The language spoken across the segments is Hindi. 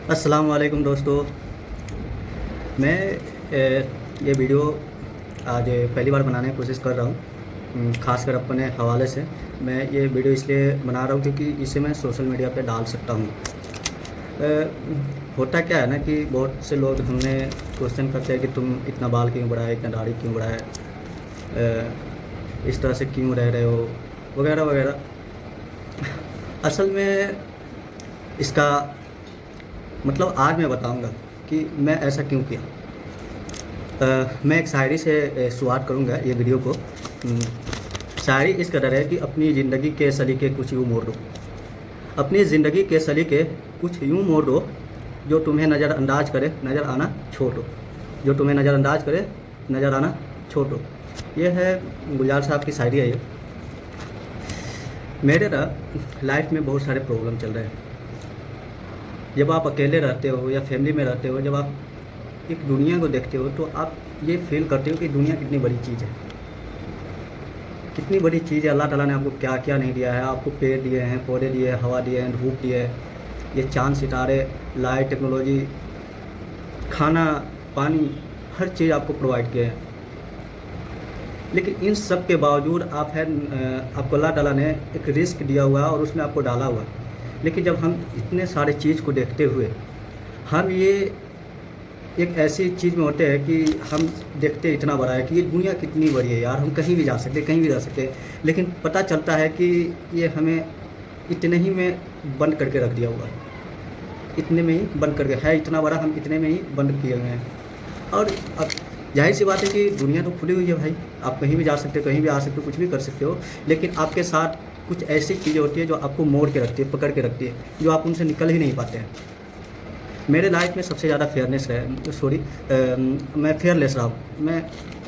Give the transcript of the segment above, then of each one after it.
अस्सलाम वालेकुम दोस्तों। मैं ये वीडियो आज पहली बार बनाने की कोशिश कर रहा हूँ, ख़ासकर अपने हवाले से। मैं ये वीडियो इसलिए बना रहा हूँ क्योंकि इसे मैं सोशल मीडिया पे डाल सकता हूँ। होता क्या है ना कि बहुत से लोग हमने क्वेश्चन करते हैं कि तुम इतना बाल क्यों बढ़ाए, इतना दाढ़ी क्यों बढ़ाए, इस तरह से क्यों रह रहे हो, वगैरह वगैरह। असल में इसका मतलब आज मैं बताऊंगा कि मैं ऐसा क्यों किया। मैं एक शायरी से शुरुआत करूंगा ये वीडियो को। शायरी इस कदर है कि अपनी ज़िंदगी के सलीके कुछ यूँ मोड़ दो, अपनी ज़िंदगी के सलीके कुछ यूँ मोड़ दो, जो तुम्हें नज़रअंदाज करे नज़र आना छोड़ दो, जो तुम्हें नज़रअंदाज करे नज़र आना छोड़ दो। ये है गुलजार साहब की शायरी है। ये मेरे ना लाइफ में बहुत सारे प्रॉब्लम चल रहे हैं। जब आप अकेले रहते हो या फैमिली में रहते हो, जब आप एक दुनिया को देखते हो तो आप ये फील करते हो कि दुनिया कितनी बड़ी चीज़ है, कितनी बड़ी चीज़ है। अल्लाह ताला ने आपको क्या क्या नहीं दिया है। आपको पेड़ दिए हैं, पौधे दिए हैं, हवा दिए हैं, धूप दिए है, ये चाँद सितारे, लाइट, टेक्नोलॉजी, खाना, पानी, हर चीज़ आपको प्रोवाइड किए हैं। लेकिन इन सब के बावजूद आपको अल्लाह ताला ने एक रिस्क दिया हुआ है और उसमें आपको डाला हुआ है। लेकिन जब हम इतने सारे चीज़ को देखते हुए हम ये एक ऐसी चीज़ में होते हैं कि हम देखते इतना बड़ा है कि ये दुनिया कितनी बड़ी है यार, हम कहीं भी जा सकते, कहीं भी रह सकते। लेकिन पता चलता है कि ये हमें इतने ही में बंद करके रख दिया हुआ है, इतने में ही बंद करके है, इतना बड़ा हम इतने में ही बंद किए हुए हैं। और अब जाहिर सी बात है कि दुनिया तो खुली हुई है भाई, आप कहीं भी जा सकते हो, कहीं भी आ सकते हो, कुछ भी कर सकते हो। लेकिन आपके साथ कुछ ऐसी चीज़ें होती है जो आपको मोड़ के रखती है, पकड़ के रखती है, जो आप उनसे निकल ही नहीं पाते हैं। मेरे लाइफ में सबसे ज़्यादा फेयरनेस मैं फेयरलेस रहा हूँ। मैं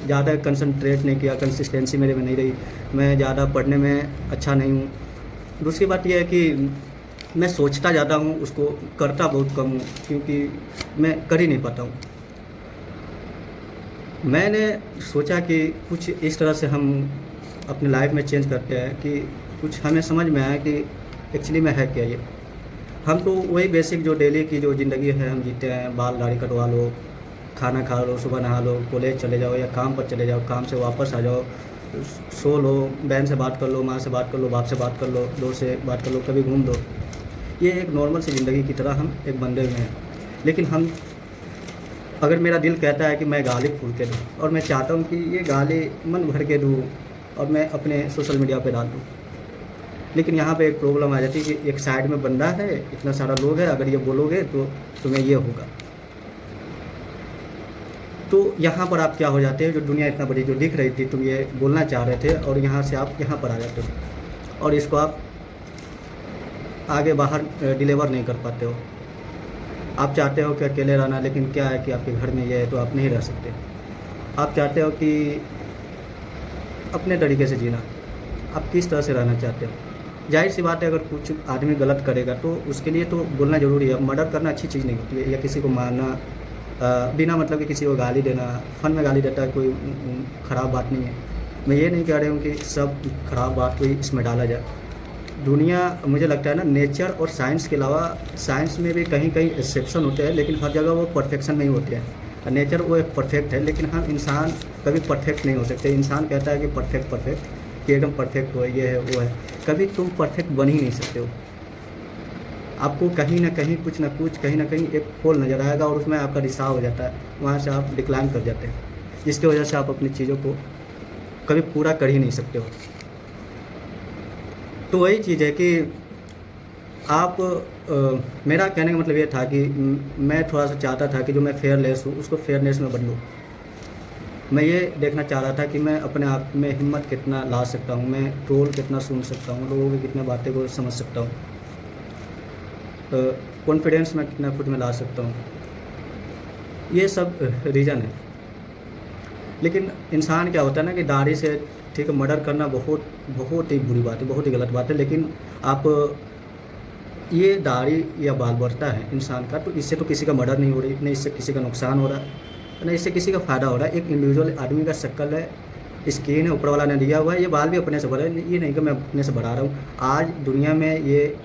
ज़्यादा कंसंट्रेट नहीं किया, कंसिस्टेंसी मेरे में नहीं रही, मैं ज़्यादा पढ़ने में अच्छा नहीं हूँ। दूसरी बात यह है कि मैं सोचता ज़्यादा हूँ, उसको करता बहुत कम हूँ, क्योंकि मैं कर ही नहीं पाता हूँ। मैंने सोचा कि कुछ इस तरह से हम अपनी लाइफ में चेंज करते हैं कि कुछ हमें समझ में आया कि एक्चुअली में है क्या ये। हम तो वही बेसिक जो डेली की जो ज़िंदगी है हम जीते हैं। बाल दाढ़ी कटवा लो, खाना खा लो, सुबह नहा लो, कॉलेज चले जाओ या काम पर चले जाओ, काम से वापस आ जाओ, सो लो, बहन से बात कर लो, माँ से बात कर लो, बाप से बात कर लो, दोस्त से बात कर लो, कभी घूम लो। ये एक नॉर्मल सी ज़िंदगी की तरह हम एक बंधे हुए हैं। लेकिन हम अगर मेरा दिल कहता है कि मैं गाली फूल के दूँ और मैं चाहता हूँ कि ये गाली मन भर के दूँ और मैं अपने सोशल मीडिया पे डाल दूँ। लेकिन यहाँ पे एक प्रॉब्लम आ जाती है कि एक साइड में बंदा है, इतना सारा लोग है, अगर ये बोलोगे तो तुम्हें ये होगा। तो यहाँ पर आप क्या हो जाते हैं, जो दुनिया इतना बड़ी जो दिख रही थी, तुम ये बोलना चाह रहे थे और यहाँ से आप यहाँ पर आ जाते हो और इसको आप आगे बाहर डिलीवर नहीं कर पाते हो। आप चाहते हो कि अकेले रहना, लेकिन क्या है कि आपके घर में ये है तो आप नहीं रह सकते। आप चाहते हो कि अपने तरीके से जीना, आप किस तरह से रहना चाहते हो। जाहिर सी बात है, अगर कुछ आदमी गलत करेगा तो उसके लिए तो बोलना ज़रूरी है। मर्डर करना अच्छी चीज़ नहीं होती है, या किसी को मारना बिना मतलब कि किसी को गाली देना, फन में गाली देता है, कोई ख़राब बात नहीं है। मैं ये नहीं कह रहा हूँ कि सब ख़राब बात कोई इसमें डाला जाए। दुनिया मुझे लगता है ना, नेचर और साइंस के अलावा साइंस में भी कहीं कहीं एक्सेप्शन होते हैं, लेकिन हर जगह वो परफेक्शन नहीं होते हैं। नेचर वो एक परफेक्ट है, लेकिन हम इंसान कभी परफेक्ट नहीं हो सकते। इंसान कहता है कि परफेक्ट कि एकदम परफेक्ट हो, ये है वो है। कभी तुम परफेक्ट बन ही नहीं सकते हो। आपको कहीं ना कहीं कुछ ना कुछ, कहीं ना कहीं एक होल नज़र आएगा और उसमें आपका रिसाव हो जाता है, वहाँ से आप डिक्लाइन कर जाते हैं, जिसकी वजह से आप अपनी चीज़ों को कभी पूरा कर ही नहीं सकते हो। तो वही चीज़ है कि मेरा कहने का मतलब ये था कि मैं थोड़ा सा चाहता था कि जो मैं फेयरलेस हूँ उसको फेयरनेस में बदलूँ। मैं ये देखना चाह रहा था कि मैं अपने आप में हिम्मत कितना ला सकता हूँ, मैं ट्रोल कितना सुन सकता हूँ, लोगों की कितने बातें को समझ सकता हूँ, कॉन्फिडेंस मैं कितना खुद में ला सकता हूँ। ये सब रीज़न है। लेकिन इंसान क्या होता है ना कि दाढ़ी से, ठीक है, मर्डर करना बहुत बहुत ही बुरी बात है, बहुत ही गलत बात है। लेकिन आप ये दाढ़ी या बाल बढ़ता है इंसान का, तो इससे तो किसी का मर्डर नहीं हो रही, नहीं इससे किसी का नुकसान हो रहा है, ना इससे किसी का फ़ायदा हो रहा है। एक इंडिविजुअल आदमी का शक्ल है, स्किन है, ऊपर वाला ने दिया हुआ है, ये बाल भी अपने से बढ़ा है। ये नहीं कि मैं अपने से बढ़ा रहा हूँ। आज दुनिया में ये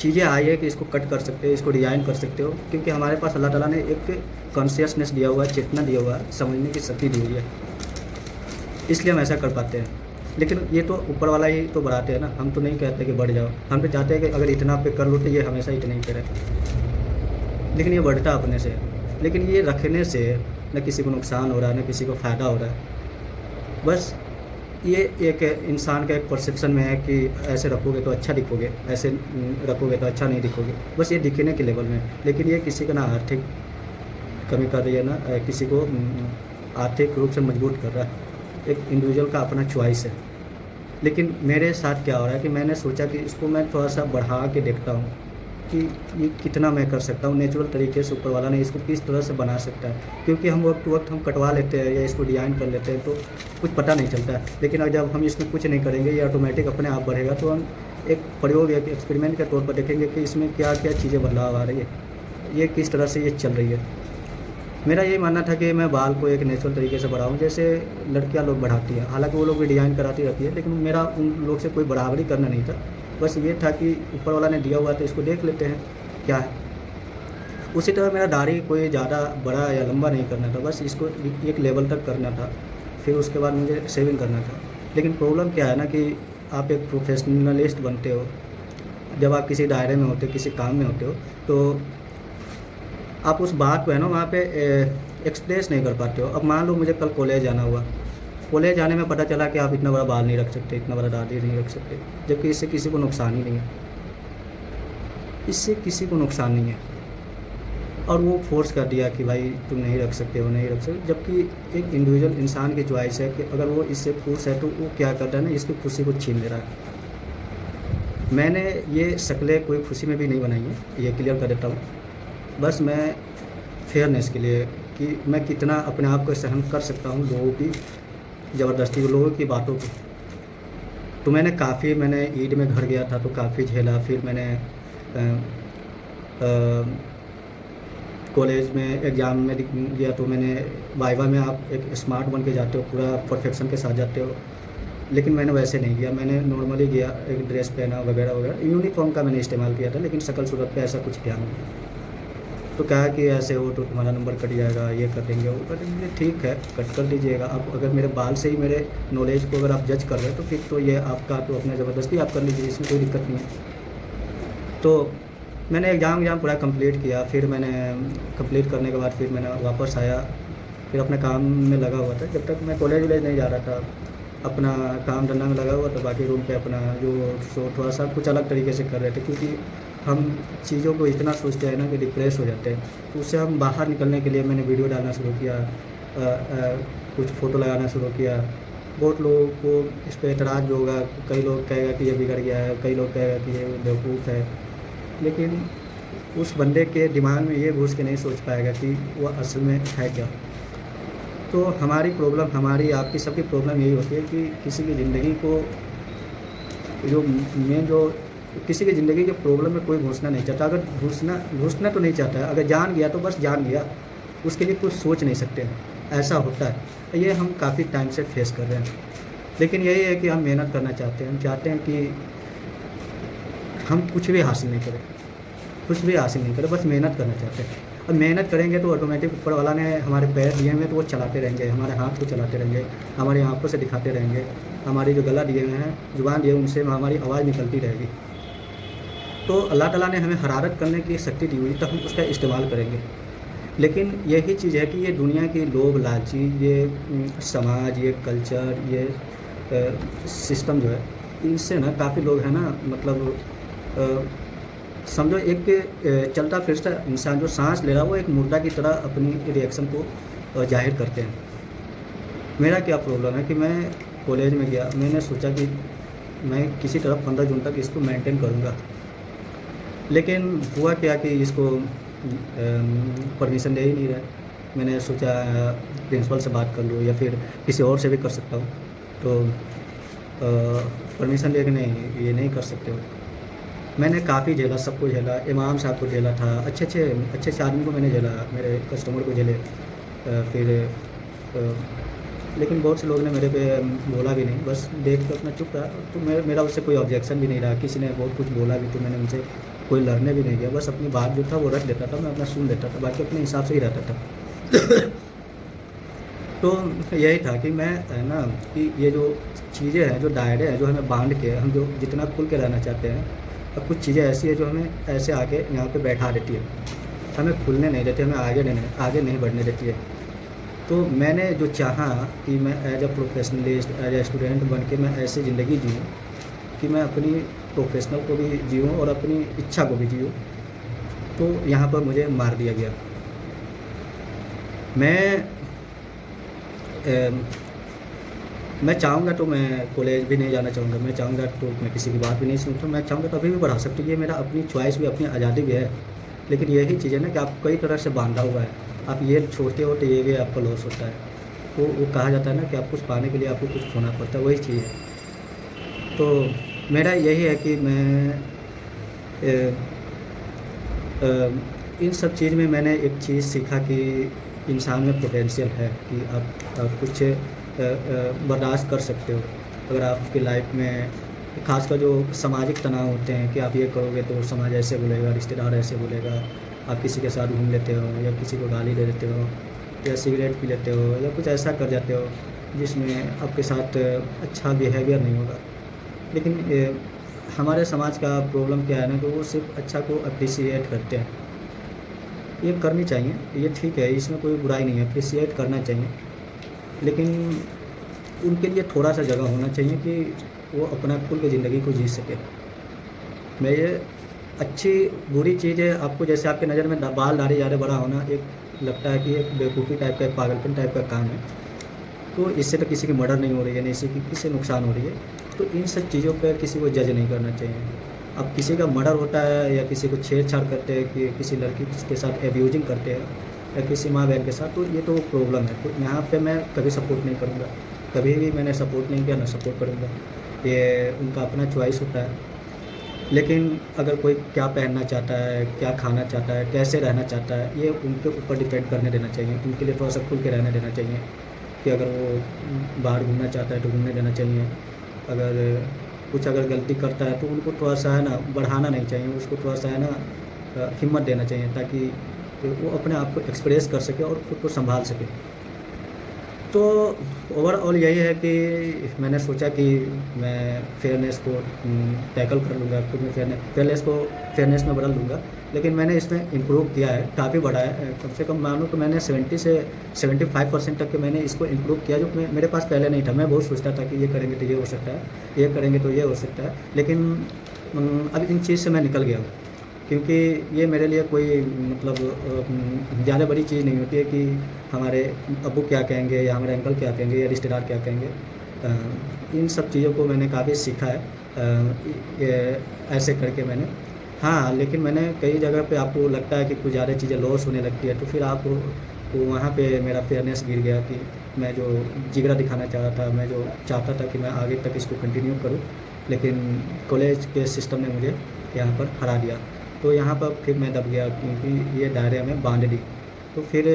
चीज़ें आई है कि इसको कट कर सकते हो, इसको डिज़ाइन कर सकते हो, क्योंकि हमारे पास अल्लाह ताला ने एक कॉन्शियसनेस दिया हुआ है, चेतना दिया हुआ है, समझने की शक्ति दी हुई है, इसलिए हम ऐसा कर पाते हैं। लेकिन ये तो ऊपर वाला ही तो बढ़ाते हैं ना, हम तो नहीं कहते कि बढ़ जाओ, हम तो चाहते हैं कि अगर इतना पे कर लो तो ये हमेशा इतना ही करे, लेकिन ये बढ़ता अपने से। लेकिन ये रखने से न किसी को नुकसान हो रहा है, न किसी को फ़ायदा हो रहा है। बस ये एक इंसान का एक परसेप्शन में है कि ऐसे रखोगे तो अच्छा दिखोगे, ऐसे रखोगे तो अच्छा नहीं दिखोगे, बस ये दिखने के लेवल में। लेकिन ये किसी का ना आर्थिक कमी कर रही है, ना किसी को आर्थिक रूप से मजबूत कर रहा है। एक इंडिविजुअल का अपना चॉइस है। लेकिन मेरे साथ क्या हो रहा है कि मैंने सोचा कि इसको मैं थोड़ा सा बढ़ा के देखता हूँ कि ये कितना मैं कर सकता हूँ, नेचुरल तरीके से ऊपर वाला ने इसको किस तरह से बना सकता है। क्योंकि हम वक्त वक्त हम कटवा लेते हैं या इसको डिज़ाइन कर लेते हैं तो कुछ पता नहीं चलता है। लेकिन अगर जब हम इसमें कुछ नहीं करेंगे, ये ऑटोमेटिक अपने आप बढ़ेगा, तो हम एक प्रयोग, एक एक्सपेरिमेंट के तौर पर देखेंगे कि इसमें क्या क्या चीज़ें बदलाव आ रही है, ये किस तरह से ये चल रही है। मेरा यही मानना था कि मैं बाल को एक नेचुरल तरीके से बढ़ाऊँ, जैसे लड़कियां लोग बढ़ाती हैं। हालांकि वो लोग भी डिज़ाइन कराती रहती है, लेकिन मेरा उन लोग से कोई बराबरी करना नहीं था। बस ये था कि ऊपर वाला ने दिया हुआ तो इसको देख लेते हैं क्या है। उसी तरह मेरा दाढ़ी कोई ज़्यादा बड़ा या लंबा नहीं करना था, बस इसको एक लेवल तक करना था, फिर उसके बाद मुझे शेविंग करना था। लेकिन प्रॉब्लम क्या है ना कि आप एक प्रोफेशनलिस्ट बनते हो, जब आप किसी दायरे में होते हो, किसी काम में होते हो, तो आप उस बात को है ना वहाँ पे एक्सप्रेस नहीं कर पाते हो। अब मान लो मुझे कल कॉलेज जाना हुआ, कॉलेज जाने में पता चला कि आप इतना बड़ा बाल नहीं रख सकते, इतना बड़ा दाढ़ी नहीं रख सकते, जबकि इससे किसी को नुकसान ही नहीं है, इससे किसी को नुकसान नहीं है। और वो फोर्स कर दिया कि भाई तुम नहीं रख सकते हो, नहीं रख सकते, जबकि एक इंडिविजुअल इंसान की चॉइस है कि अगर वो इससे खुश है तो वो क्या करता है ना, इसकी खुशी को छीन ले रहा है। मैंने ये शक्लें कोई खुशी में भी नहीं बनाई है, ये क्लियर कर देता हूँ। बस मैं फेयरनेस के लिए कि मैं कितना अपने आप को सहन कर सकता हूँ लोगों की ज़बरदस्ती, लोगों की बातों को। तो मैंने ईद में घर गया था तो काफ़ी झेला। फिर मैंने कॉलेज में एग्ज़ाम में गया तो मैंने वाइवा में आप एक स्मार्ट बन के जाते हो, पूरा परफेक्शन के साथ जाते हो, लेकिन मैंने वैसे नहीं किया। मैंने नॉर्मली गया, एक ड्रेस पहना वगैरह वगैरह, यूनिफॉर्म का मैंने इस्तेमाल किया था, लेकिन शक्ल सूरत पे ऐसा कुछ ध्यान नहीं। तो कहा कि ऐसे हो तो तुम्हारा नंबर कट जाएगा, ये कर देंगे, वो कर देंगे। ठीक है, कट कर दीजिएगा। अब अगर मेरे बाल से ही मेरे नॉलेज को अगर आप जज कर रहे हो तो फिर तो ये आपका तो अपने ज़बरदस्ती आप कर लीजिए, इसमें कोई दिक्कत नहीं है। तो मैंने एग्ज़ाम पूरा कंप्लीट किया। फिर मैंने कंप्लीट करने के बाद फिर मैंने वापस आया, फिर अपने काम में लगा हुआ था। जब तक मैं कॉलेज नहीं जा रहा था, अपना काम धंधा में लगा हुआ था, बाकी रूम पे अपना जो थोड़ा सा कुछ अलग तरीके से कर रहे थे, क्योंकि हम चीज़ों को इतना सोचते हैं ना कि डिप्रेस हो जाते हैं। तो उससे हम बाहर निकलने के लिए मैंने वीडियो डालना शुरू किया, कुछ फ़ोटो लगाना शुरू किया। बहुत लोगों को इस पर एतराज़ भी होगा, कई लोग कहेगा कि ये बिगड़ गया है, कई लोग कहेगा कि ये बेवकूफ़ है, लेकिन उस बंदे के दिमाग में ये घुस के नहीं सोच पाएगा कि वो असल में है क्या। तो हमारी प्रॉब्लम, हमारी आपकी सबकी प्रॉब्लम यही होती है कि किसी की ज़िंदगी को जो किसी की ज़िंदगी के प्रॉब्लम में कोई घुसना नहीं चाहता। अगर घुसना तो नहीं चाहता है, अगर जान गया तो बस जान गया, उसके लिए कुछ सोच नहीं सकते हैं, ऐसा होता है। ये हम काफ़ी टाइम से फेस कर रहे हैं। लेकिन यही है कि हम मेहनत करना चाहते हैं, हम चाहते हैं कि हम कुछ भी हासिल नहीं करें, बस मेहनत करना चाहते हैं। और मेहनत करेंगे तो ऑटोमेटिक ऊपर वाला ने हमारे पैर दिए हुए तो वो चलाते रहेंगे, हमारे हाथ को चलाते रहेंगे, हमारी आँखों से दिखाते रहेंगे, हमारी जो गला दिए हुए हैं, जुबान दिए, उनसे हमारी आवाज़ निकलती रहेगी। तो अल्लाह ताला ने हमें हरारत करने की शक्ति दी हुई, तो हम उसका इस्तेमाल करेंगे। लेकिन यही चीज़ है कि ये दुनिया की लोभ लालची, ये समाज, ये कल्चर, ये सिस्टम जो है, इनसे ना काफ़ी लोग हैं ना, मतलब समझो एक चलता फिरता इंसान जो सांस ले रहा है वो एक मुर्दा की तरह अपनी रिएक्शन को जाहिर करते हैं। मेरा क्या प्रॉब्लम है कि मैं कॉलेज में गया, मैंने सोचा कि मैं किसी तरह 15 जून तक इसको मेंटेन करूँगा, लेकिन हुआ क्या कि इसको परमिशन दे ही नहीं रहा। मैंने सोचा प्रिंसिपल से बात कर लूँ या फिर किसी और से भी कर सकता हूँ, तो परमिशन लेके नहीं, ये नहीं कर सकते हो। मैंने काफ़ी झेला, सबको झेला, इमाम साहब को झेला था, अच्छे आदमी को मैंने झेला, मेरे कस्टमर को झेले, फिर लेकिन बहुत से लोग ने मेरे पे बोला भी नहीं, बस देख कर अपना चुप रहा। तो मेरा उससे कोई ऑब्जेक्शन भी नहीं रहा, किसी ने बहुत कुछ बोला भी तो मैंने उनसे कोई लड़ने भी नहीं गया, बस अपनी बात जो था वो रख देता था, मैं अपना सुन लेता था, बाकी अपने हिसाब से ही रहता था। तो यही था कि मैं है ना कि ये जो चीज़ें हैं, जो दायरे हैं जो हमें बांध के हम जो जितना खुल के रहना चाहते हैं, और कुछ चीज़ें ऐसी है जो हमें ऐसे आके यहाँ पे बैठा देती है, हमें खुलने नहीं देती, हमें आगे नहीं बढ़ने देती है। तो मैंने जो चाहा कि मैं as a professionalist, as a student बन के मैं ऐसी ज़िंदगी जीऊँ कि मैं अपनी प्रोफेशनल को भी जीऊँ और अपनी इच्छा को भी जीऊँ, तो यहाँ पर मुझे मार दिया गया। मैं चाहूँगा तो मैं कॉलेज भी नहीं जाना चाहूँगा, मैं चाहूँगा तो मैं किसी की बात भी नहीं सुनता, मैं चाहूँगा तो अभी भी पढ़ा सकती हूँ, ये मेरा अपनी चॉइस भी, अपनी आज़ादी भी है। लेकिन यही चीज़ है ना कि आप कई तरह से बांधा हुआ है, आप ये छोड़ते हो तो ये भी आपका लॉस होता है। तो वो कहा जाता है ना कि आप कुछ पाने के लिए आपको कुछ खोना पड़ता है, वही चीज़ है। तो मेरा यही है कि मैं इन सब चीज़ में मैंने एक चीज़ सीखा कि इंसान में पोटेंशियल है, कि आप कुछ बर्दाश्त कर सकते हो। अगर आपकी लाइफ में खासकर जो सामाजिक तनाव होते हैं कि आप ये करोगे तो समाज ऐसे बोलेगा, रिश्तेदार ऐसे बोलेगा, आप किसी के साथ घूम लेते हो या किसी को गाली दे देते हो या सिगरेट पी लेते हो या कुछ ऐसा कर जाते हो जिसमें आपके साथ अच्छा बिहेवियर नहीं होगा। लेकिन हमारे समाज का प्रॉब्लम क्या है ना कि वो सिर्फ अच्छा को अप्रिसिएट करते हैं। ये करनी चाहिए, ये ठीक है, इसमें कोई बुराई नहीं है, अप्रिसिएट करना चाहिए, लेकिन उनके लिए थोड़ा सा जगह होना चाहिए कि वो अपना खुल के ज़िंदगी को जी सके। मैं ये अच्छी बुरी चीज़ है, आपको जैसे आपकी नज़र में बाल दाढ़ी ज़्यादा बड़ा होना एक लगता है कि एक बेवकूफ़ी टाइप का, एक पागलपन टाइप का काम है, तो इससे तो किसी की मर्डर नहीं हो रही है, नहीं किसी की किसी नुकसान हो रही है। तो इन सब चीज़ों पर किसी को जज नहीं करना चाहिए। अब किसी का मर्डर होता है या किसी को छेड़छाड़ करते हैं, कि किसी लड़की के साथ एब्यूजिंग करते हैं या किसी माँ बहन के साथ, तो ये तो प्रॉब्लम है। तो यहाँ पे मैं कभी सपोर्ट नहीं करूँगा, कभी भी मैंने सपोर्ट नहीं किया, ना सपोर्ट करूँगा, ये उनका अपना चॉइस होता है। लेकिन अगर कोई क्या पहनना चाहता है, क्या खाना चाहता है, कैसे रहना चाहता है, ये उनके ऊपर डिपेंड करने देना चाहिए। उनके लिए थोड़ा सा खुल के रहने देना चाहिए कि अगर वो बाहर घूमना चाहता है तो घूमने देना चाहिए। अगर गलती करता है तो उनको थोड़ा सा है ना बढ़ाना नहीं चाहिए, उसको थोड़ा सा है ना हिम्मत देना चाहिए, ताकि वो अपने आप को एक्सप्रेस कर सके और खुद को संभाल सके। तो ओवरऑल यही है कि मैंने सोचा कि मैं फेयरनेस को टैकल कर लूँगा, खुद में फेयरनेस में बदल लूँगा। लेकिन मैंने इसमें इम्प्रूव किया है, काफ़ी बढ़ा है। कम से कम मानो कि मैंने 70 से 75% तक के मैंने इसको इम्प्रूव किया, जो मेरे पास पहले नहीं था। मैं बहुत सोचता था कि ये करेंगे तो ये हो सकता है, ये करेंगे तो ये हो सकता है, लेकिन अब इन चीज़ से मैं निकल गया हूँ, क्योंकि ये मेरे लिए कोई मतलब ज़्यादा बड़ी चीज़ नहीं होती है कि हमारे अब्बू क्या कहेंगे या हमारे अंकल क्या कहेंगे या रिश्तेदार क्या कहेंगे। इन सब चीज़ों को मैंने काफ़ी सीखा है ऐसे करके मैंने। हाँ, लेकिन मैंने कई जगह पे आपको लगता है कि कुछ ज़्यादा चीज़ें लॉस होने लगती है, तो फिर आपको तो वहाँ पे मेरा फेयरनेस गिर गया कि मैं जो जिगरा दिखाना चाह रहा था, मैं जो चाहता था कि मैं आगे तक इसको कंटिन्यू करूँ, लेकिन कॉलेज के सिस्टम ने मुझे यहाँ पर हरा दिया। तो यहाँ पर फिर मैं दब गया, क्योंकि ये दायरे में बांध दी। तो फिर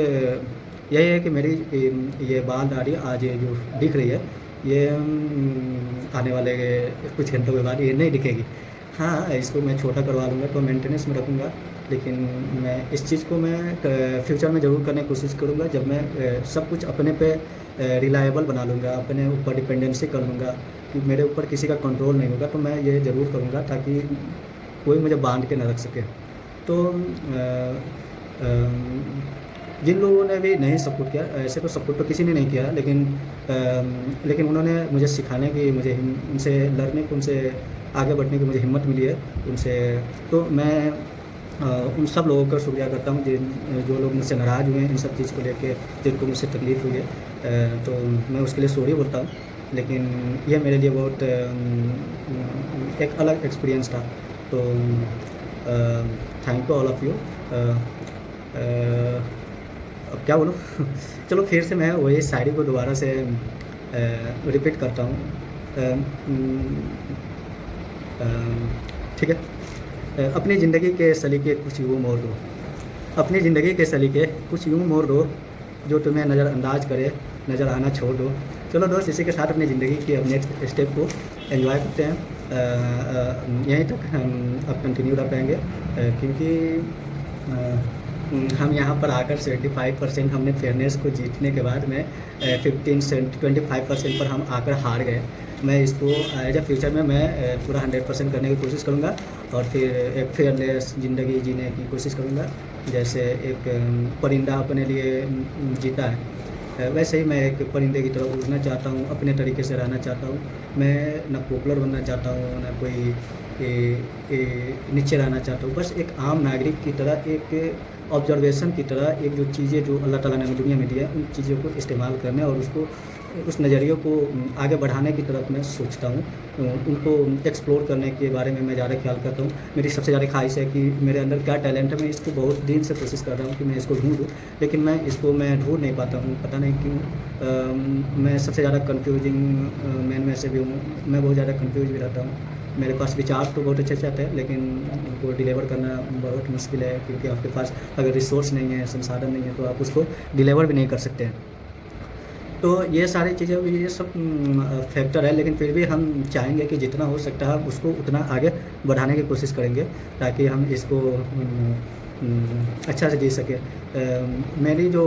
यही है कि मेरी ये बाल दाढ़ी आज ये जो दिख रही है, ये आने वाले कुछ घंटों के बाद ये नहीं दिखेगी। हाँ, इसको मैं छोटा करवा लूँगा तो मेंटेनेंस में रखूँगा, लेकिन मैं इस चीज़ को मैं फ्यूचर में ज़रूर करने की कोशिश करूँगा, जब मैं सब कुछ अपने पे रिलायबल बना लूँगा, अपने ऊपर डिपेंडेंसी कर लूँगा कि मेरे ऊपर किसी का कंट्रोल नहीं होगा, तो मैं ये ज़रूर करूँगा ताकि कोई मुझे बांध के ना रख सके। तो जिन लोगों ने भी नहीं सपोर्ट किया, ऐसे तो सपोर्ट तो किसी ने नहीं किया, लेकिन उन्होंने मुझे सिखाने की, मुझे उनसे लड़ने की, उनसे आगे बढ़ने की मुझे हिम्मत मिली है उनसे। तो मैं उन सब लोगों का शुक्रिया करता हूँ जो लोग मुझसे नाराज़ हुए हैं इन सब चीज़ को लेके, जिनको मुझसे तकलीफ़ हुई है, तो मैं उसके लिए सॉरी बोलता हूँ। लेकिन ये मेरे लिए बहुत एक अलग एक्सपीरियंस था। तो thank you all of you. अब क्या बोलूँ चलो फिर से मैं वही शायरी को दोबारा से रिपीट करता हूँ। ठीक है। अपनी ज़िंदगी के सलीके कुछ यूँ मोड़ दो, अपनी ज़िंदगी के सलीके कुछ यूँ मोड़ दो, जो तुम्हें नज़रअंदाज करे नज़र आना छोड़ दो। चलो दोस्त, इसी के साथ अपनी ज़िंदगी की अब नेक्स्ट स्टेप को एंजॉय करते हैं। यहीं तक हम अब कंटिन्यू रह पाएंगे, क्योंकि हम यहाँ पर आकर 75% हमने फेयरनेस को जीतने के बाद में 25% पर हम आकर हार गए। मैं इसको एज ए फ्यूचर में मैं पूरा 100% करने की कोशिश करूँगा और फिर एक फेयरलेस ज़िंदगी जीने की कोशिश करूँगा। जैसे एक परिंदा अपने लिए जीता है, वैसे ही मैं एक परिंदे की तरह उड़ना चाहता हूँ, अपने तरीके से रहना चाहता हूँ। मैं ना पॉपुलर बनना चाहता हूँ, ना कोई नीचे रहना चाहता हूँ। बस एक आम नागरिक की तरह, एक ऑब्जर्वेशन की तरह, एक जो चीज़ें जो अल्लाह ताला ने हमें दुनिया में दिया है, उन चीज़ों को इस्तेमाल करने और उसको उस नज़रिए को आगे बढ़ाने की तरफ मैं सोचता हूँ। उनको एक्सप्लोर करने के बारे में मैं ज़्यादा ख्याल करता हूँ। मेरी सबसे ज़्यादा ख्वाहिश है कि मेरे अंदर क्या टैलेंट है, मैं इसको बहुत दिन से कोशिश कर रहा हूँ कि मैं इसको ढूँढूँ, लेकिन मैं इसको ढूँढ नहीं पाता हूँ, पता नहीं क्यों। मैं सबसे ज़्यादा कन्फ्यूजिंग मैन में से भी हूँ। मैं बहुत ज़्यादा कन्फ्यूज भी रहता हूँ। मेरे पास विचार तो बहुत अच्छे आते हैं, लेकिन उनको डिलीवर करना बहुत मुश्किल है, क्योंकि आपके पास अगर रिसोर्स नहीं है, संसाधन नहीं है, तो आप उसको डिलीवर भी नहीं कर सकते हैं। तो ये सारी चीज़ें, ये सब फैक्टर है, लेकिन फिर भी हम चाहेंगे कि जितना हो सकता है उसको उतना आगे बढ़ाने की कोशिश करेंगे, ताकि हम इसको अच्छा से जी सकें। मेरी जो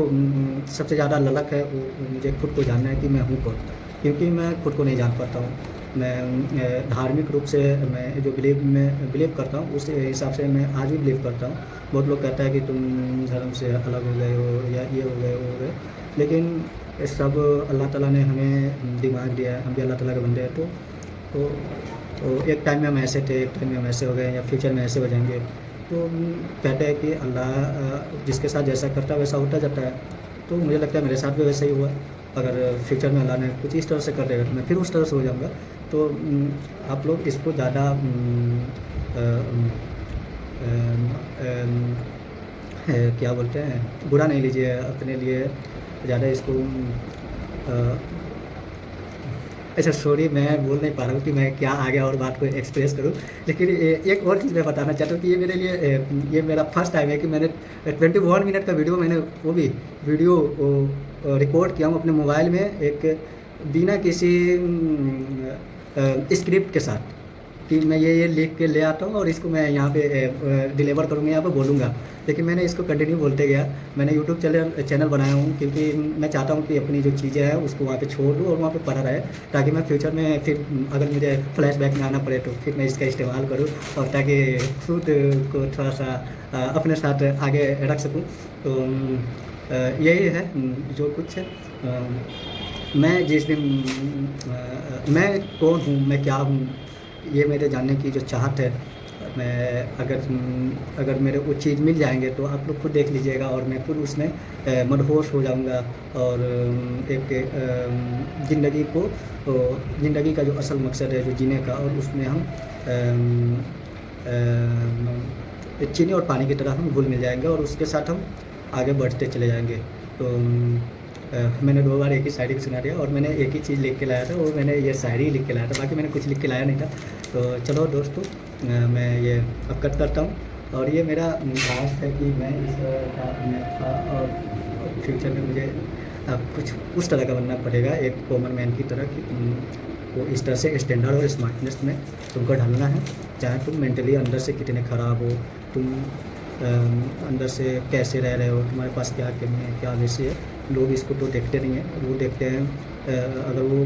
सबसे ज़्यादा ललक है वो मुझे खुद को जानना है कि मैं हूँ कौन, क्योंकि मैं खुद को नहीं जान पाता हूँ। मैं धार्मिक रूप से मैं जो बिलीव करता हूँ, उस हिसाब से मैं आज भी बिलीव करता हूँ। बहुत लोग कहता है कि तुम धर्म से अलग हो गए हो, या ये हो गए, वो हो गए, लेकिन ये सब अल्लाह ताला ने हमें दिमाग दिया है, हम भी अल्लाह ताला के बंदे हैं। तो एक टाइम में हम ऐसे थे, एक टाइम में हम ऐसे हो गए, या फ्यूचर में ऐसे हो जाएंगे। तो कहते हैं कि अल्लाह जिसके साथ जैसा करता है वैसा होता जाता है। तो मुझे लगता है मेरे साथ भी वैसा ही हुआ। अगर फ्यूचर में अल्लाह ने कुछ इस तरह से कर देगा तो मैं फिर उस तरह से हो जाऊँगा। तो आप लोग इसको ज़्यादा क्या बोलते हैं, बुरा नहीं लीजिए अपने लिए ज़्यादा इसको। अच्छा सॉरी, मैं बोल नहीं पा रहा हूँ कि मैं क्या आगे और बात को एक्सप्रेस करूँ, लेकिन एक और चीज़ मैं बताना चाहता हूँ कि ये मेरे लिए ये मेरा फर्स्ट टाइम है कि मैंने 21 मिनट का वीडियो, मैंने वो भी वीडियो रिकॉर्ड किया हूँ अपने मोबाइल में, एक बिना किसी स्क्रिप्ट के साथ, कि मैं ये लिख के ले आता हूँ और इसको मैं यहाँ पे डिलीवर करूँगा, यहाँ पे बोलूँगा। लेकिन मैंने इसको कंटिन्यू बोलते गया। मैंने यूट्यूब चैनल बनाया हूँ, क्योंकि मैं चाहता हूँ कि अपनी जो चीज़ें हैं उसको वहाँ पे छोड़ दूँ और वहाँ पे पड़ा रहे, ताकि मैं फ्यूचर में फिर अगर मुझे फ्लैशबैक में आना पड़े तो फिर मैं इसका इस्तेमाल करूँ, और ताकि खुद को थोड़ा सा अपने साथ आगे रख सकूँ। तो यही है जो कुछ है। मैं जिस दिन मैं कौन हूँ, मैं क्या हूँ, ये मेरे जानने की जो चाहत है, मैं अगर मेरे वो चीज़ मिल जाएंगे तो आप लोग खुद देख लीजिएगा, और मैं खुद उसमें मदहोश हो जाऊंगा। और एक ज़िंदगी का जो असल मकसद है जो जीने का, और उसमें हम चीनी और पानी की तरह हम घुल मिल जाएंगे, और उसके साथ हम आगे बढ़ते चले जाएंगे। तो मैंने 2 बार एक ही शायरी सुना दिया, और मैंने एक ही चीज़ लिख के लाया था, और मैंने ये शायरी लिख के लाया था, बाकी मैंने कुछ लिख के लाया नहीं था। तो चलो दोस्तों, मैं ये अब कट करता हूँ, और ये मेरा खास है कि मैं इस था, और फ्यूचर में मुझे कुछ उस तरह का बनना पड़ेगा, एक कॉमन मैन की तरह, कि तुमको इस तरह से स्टैंडर्ड और स्मार्टनेस में तुमको ढलना है। चाहे तुम मेंटली अंदर से कितने ख़राब हो, तुम अंदर से कैसे रह रहे हो, तुम्हारे पास क्या कमी है, क्या वैसे है। लोग इसको तो देखते नहीं हैं, वो देखते हैं अगर वो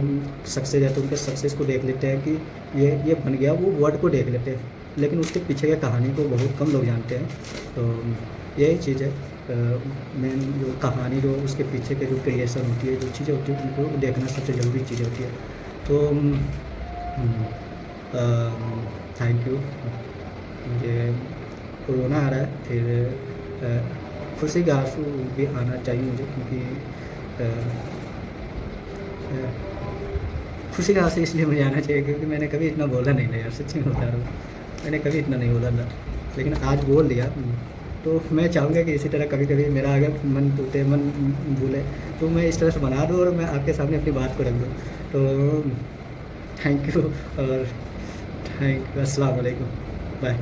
सक्सेस है तो उनके सक्सेस को देख लेते हैं कि ये बन गया, वो वर्ड को देख लेते हैं, लेकिन उसके पीछे की कहानी को बहुत कम लोग जानते हैं। तो यही चीज़ है, मेन जो कहानी, जो उसके पीछे के जो क्रिएशन होती है, जो चीज़ें होती है, उनको देखना सबसे ज़रूरी चीज़ होती है। तो थैंक यू। मुझे रोना आ रहा है, फिर खुशी का आंसू भी आना चाहिए मुझे, क्योंकि खुशी का आंसू इसलिए मुझे आना चाहिए क्योंकि मैंने कभी इतना बोला नहीं था यार, सच्ची में बता रहा हूँ, मैंने कभी इतना नहीं बोला था, लेकिन आज बोल दिया। तो मैं चाहूँगा कि इसी तरह कभी कभी मेरा अगर मन टूटे, मन भूले, तो मैं इस तरह से बना दूँ और मैं आपके सामने अपनी बात को रख दूँ। तो थैंक यू, और अस्सलाम वालेकुम, बाय।